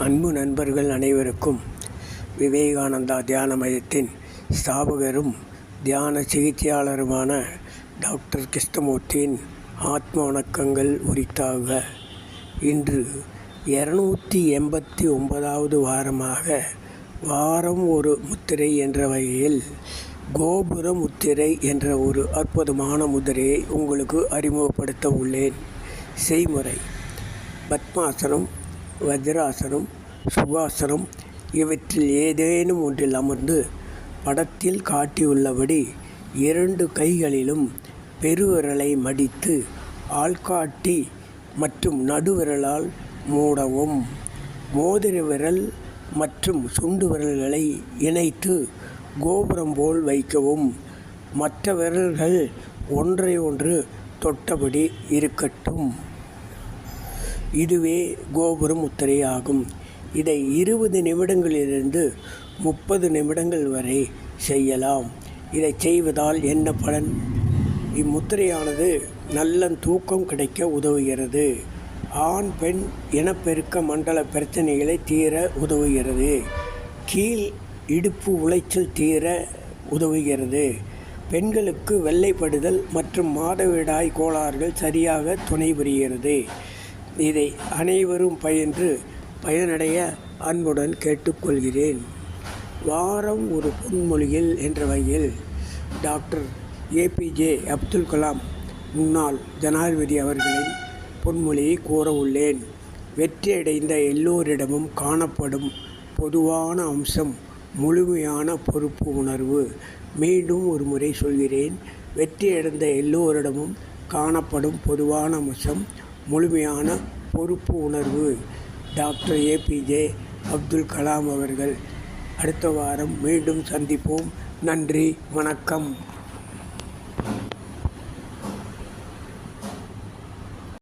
அன்பு நண்பர்கள் அனைவருக்கும் விவேகானந்தா தியான மையத்தின் ஸ்தாபகரும் தியான சிகிச்சையாளருமான டாக்டர் கிருஷ்ணமூர்த்தியின் ஆத்ம வணக்கங்கள் உரித்தாக. இன்று 289வது வாரமாக வாரம் ஒரு முத்திரை என்ற வகையில் கோபுர முத்திரை என்ற ஒரு அற்புதமான முதிரையை உங்களுக்கு அறிமுகப்படுத்த உள்ளேன். செய்முறை: பத்மாசனம், வஜ்ராசனம், சுகாசனம் இவற்றில் ஏதேனும் ஒன்றில் அமர்ந்து படத்தில் காட்டியுள்ளபடி 2 கைகளிலும் பெருவிரலை மடித்து ஆள்காட்டி மற்றும் நடுவிரலால் மூடவும். மோதிர விரல் மற்றும் சுண்டு விரல்களை இணைத்து கோபுரம் போல் வைக்கவும். மற்ற விரல்கள் ஒன்றை ஒன்று தொட்டபடி இருக்கட்டும். இதுவே கோபுர முத்திரை ஆகும். இதை 20 நிமிடங்களிலிருந்து 30 நிமிடங்கள் வரை செய்யலாம். இதை செய்வதால் என்ன பலன்? இம்முத்திரையானது நல்ல தூக்கம் கிடைக்க உதவுகிறது. ஆண் பெண் இனப்பெருக்க மண்டல பிரச்சனைகளை தீர உதவுகிறது. கீழ் இடுப்பு உளைச்சல் தீர உதவுகிறது. பெண்களுக்கு வெள்ளைப்படுதல் மற்றும் மாதவிடாய் கோளாறுகள் சரியாக துணை புரிகிறது. இதை அனைவரும் பயின்று பயனடைய அன்புடன் கேட்டுக்கொள்கிறேன். வாரம் ஒரு பொன்மொழியில் என்ற வகையில் டாக்டர் APJ அப்துல் கலாம் முன்னாள் ஜனாதிபதி அவர்களின் பொன்மொழியை கூற உள்ளேன். வெற்றியடைந்த எல்லோரிடமும் காணப்படும் பொதுவான அம்சம் முழுமையான பொறுப்பு உணர்வு. மீண்டும் ஒரு முறை சொல்கிறேன். வெற்றியடைந்த எல்லோரிடமும் காணப்படும் பொதுவான அம்சம் முழுமையான பொறுப்பு உணர்வு. டாக்டர் APJ அப்துல் கலாம் அவர்கள். அடுத்த வாரம் மீண்டும் சந்திப்போம். நன்றி, வணக்கம்.